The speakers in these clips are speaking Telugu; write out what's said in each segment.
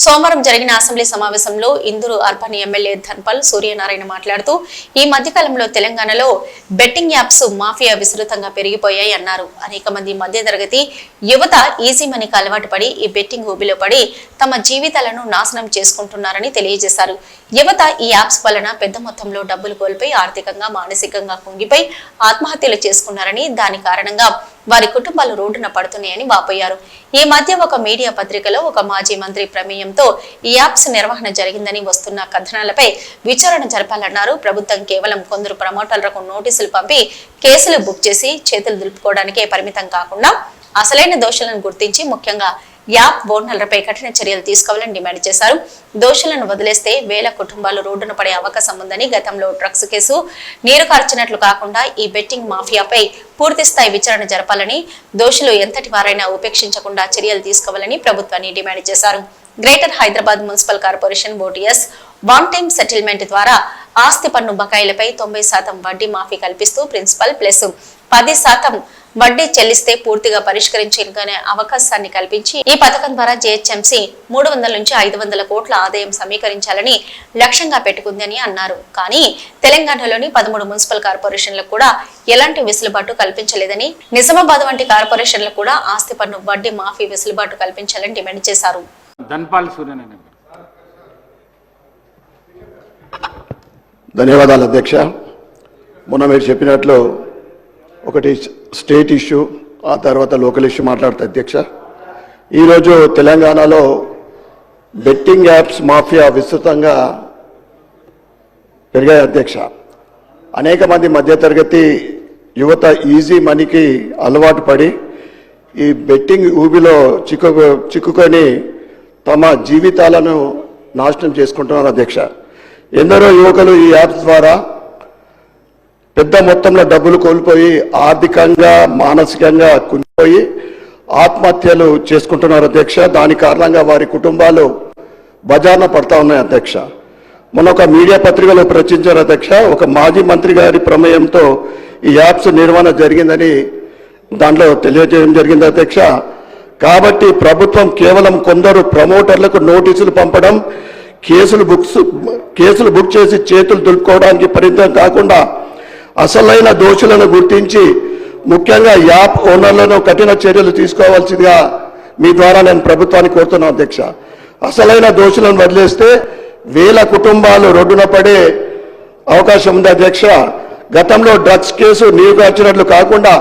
సోమవారం జరిగిన అసెంబ్లీ సమావేశంలో ఇందూరు అర్బన్ ఎమ్మెల్యే ధన్పాల్ సూర్యనారాయణ మాట్లాడుతూ ఈ మధ్యకాలంలో తెలంగాణలో బెట్టింగ్ యాప్స్ మాఫియా విస్తృతంగా పెరిగిపోయాయి అన్నారు. అనేక మంది మధ్యతరగతి యువత ఈజీ మనీకి అలవాటు పడి ఈ బెట్టింగ్ ఊబిలో పడి తమ జీవితాలను నాశనం చేసుకుంటున్నారని తెలియజేశారు. యువత ఈ యాప్స్ వలన పెద్ద మొత్తంలో డబ్బులు కోల్పోయి ఆర్థికంగా మానసికంగా కుంగిపోయి ఆత్మహత్యలు చేసుకున్నారని, దాని కారణంగా వారి కుటుంబాలు రోడ్డున పడుతున్నాయని వాపోయారు. ఈ మధ్య ఒక మీడియా పత్రికలో ఒక మాజీ మంత్రి ప్రమేయంతో ఈ యాప్స్ నిర్వహణ జరిగిందని వస్తున్న కథనాలపై విచారణ జరపాలన్నారు. ప్రభుత్వం కేవలం కొందరు ప్రమోటర్లకు నోటీసులు పంపి కేసులు బుక్ చేసి చేతులు దులుపుకోవడానికే పరిమితం కాకుండా అసలైన దోషులను గుర్తించి ముఖ్యంగా యాప్ ఓనర్లపై కఠిన చర్యలు తీసుకోవాలని డిమాండ్ చేశారు. దోషులను వదిలేస్తే వేల కుటుంబాలు రోడ్డున పడే అవకాశం ఉందని, గతంలో డ్రగ్స్ కేసు నీరు కార్చినట్లు కాకుండా ఈ బెట్టింగ్ మాఫియాపై పూర్తి స్థాయి విచారణ జరపాలని, దోషులు ఎంతటి వారైనా ఉపేక్షించకుండా చర్యలు తీసుకోవాలని ప్రభుత్వాన్ని డిమాండ్ చేశారు. Greater Hyderabad municipal corporation OTS one time settlement ద్వారా ఆస్తి పన్ను బకాయిలపై 90% వడ్డీ మాఫీ కల్పిస్తూ ప్రిన్సిపల్ ప్లస్ 10% వడ్డీ చెల్లిస్తే పూర్తిగా పరిష్కరించుకునే అవకాశాన్ని కల్పించి ఈ పథకం ద్వారా జీహెచ్ఎంసీ 300 నుంచి 500 కోట్ల ఆదాయం సమీకరించాలని లక్ష్యంగా పెట్టుకుందని అన్నారు. కానీ తెలంగాణలోని 13 మున్సిపల్ కార్పొరేషన్లకు కూడా ఎలాంటి వెసులుబాటు కల్పించలేదని, నిజామాబాద్ వంటి కార్పొరేషన్లకు కూడా ఆస్తి పన్ను వడ్డీ మాఫీ వెసులుబాటు కల్పించాలని డిమాండ్ చేశారు. ధన్యవాదాలు అధ్యక్ష. మొన్న మీరు చెప్పినట్లు ఒకటి స్టేట్ ఇష్యూ, ఆ తర్వాత లోకల్ ఇష్యూ మాట్లాడతా అధ్యక్ష. ఈరోజు తెలంగాణలో బెట్టింగ్ యాప్స్ మాఫియా విస్తృతంగా పెరిగాయి అధ్యక్ష. అనేక మంది మధ్యతరగతి యువత ఈజీ మనీకి అలవాటు పడి ఈ బెట్టింగ్ ఊబిలో చిక్కుకొని తమ జీవితాలను నాశనం చేసుకుంటున్నారు అధ్యక్ష. ఎందరో యువకులు ఈ యాప్స్ ద్వారా పెద్ద మొత్తంలో డబ్బులు కోల్పోయి ఆర్థికంగా మానసికంగా కుంగిపోయి ఆత్మహత్యలు చేసుకుంటున్నారు అధ్యక్ష. దాని కారణంగా వారి కుటుంబాలు బజార్న పడతా ఉన్నాయి అధ్యక్ష. మొన్న ఒక మీడియా పత్రికలో ప్రచురించారు అధ్యక్ష. ఒక మాజీ మంత్రి గారి ప్రమేయంతో ఈ యాప్స్ నిర్వహణ జరిగిందని దాంట్లో తెలియజేయడం జరిగింది అధ్యక్ష. కాబట్టి ప్రభుత్వం కేవలం కొందరు ప్రమోటర్లకు నోటీసులు పంపడం, కేసులు బుక్ చేసి చేతులు దులుపుకోవడానికి పరిమితం కాకుండా అసలైన దోషులను గుర్తించి ముఖ్యంగా యాప్ ఓనర్లను కఠిన చర్యలు తీసుకోవాల్సిందిగా మీ ద్వారా నేను ప్రభుత్వాన్ని కోరుతున్నాను అధ్యక్ష. అసలైన దోషులను వదిలేస్తే వేల కుటుంబాలు రోడ్డున పడే అవకాశం ఉంది అధ్యక్ష. గతంలో డ్రగ్స్ కేసు నీరు కార్చినట్లు కాకుండా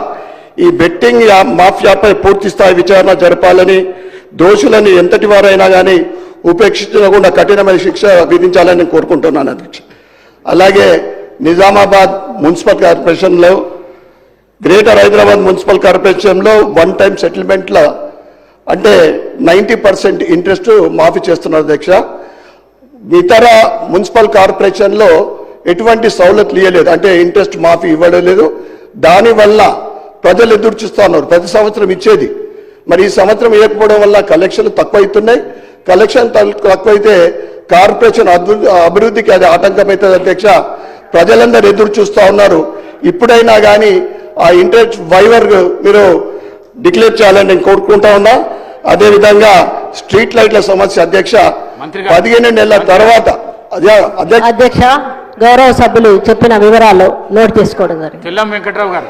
ఈ బెట్టింగ్ మాఫియాపై పూర్తి స్థాయి విచారణ జరపాలని, దోషులని ఎంతటి వారైనా కానీ ఉపేక్షించకుండా కఠినమైన శిక్ష విధించాలని కోరుకుంటున్నాను అధ్యక్ష. అలాగే నిజామాబాద్ మున్సిపల్ కార్పొరేషన్లో, గ్రేటర్ హైదరాబాద్ మున్సిపల్ కార్పొరేషన్లో వన్ టైం సెటిల్మెంట్ల అంటే 90% ఇంట్రెస్ట్ మాఫీ చేస్తున్నారు అధ్యక్ష. ఇతర మున్సిపల్ కార్పొరేషన్లో ఎటువంటి సౌలతులు ఇవ్వలేదు, అంటే ఇంట్రెస్ట్ మాఫీ ఇవ్వడం లేదు. దానివల్ల ప్రజలు ఎదురు చూస్తూ ఉన్నారు. ప్రతి సంవత్సరం ఇచ్చేది, మరి ఈ సంవత్సరం ఇవ్వకపోవడం వల్ల కలెక్షన్లు తక్కువ అవుతున్నాయి. కలెక్షన్ తక్కువైతే కార్పొరేషన్ అభివృద్ధికి అది ఆటంకమవుతుంది అధ్యక్ష. ప్రజలందరూ ఎదురు చూస్తూ ఉన్నారు. ఇప్పుడైనా కానీ ఆ ఇంట్రెస్ట్ వైవర్ మీరు డిక్లేర్ చేయాలని నేను కోరుకుంటా ఉన్నా. అదేవిధంగా స్ట్రీట్ లైట్ల సమస్య అధ్యక్ష 15 నెలల తర్వాత అధ్యక్ష గౌరవ సభ్యులు చెప్పిన వివరాలు నోట్ చేసుకోవడం జరిగింది. తెల్లం వెంకట్రావు గారు.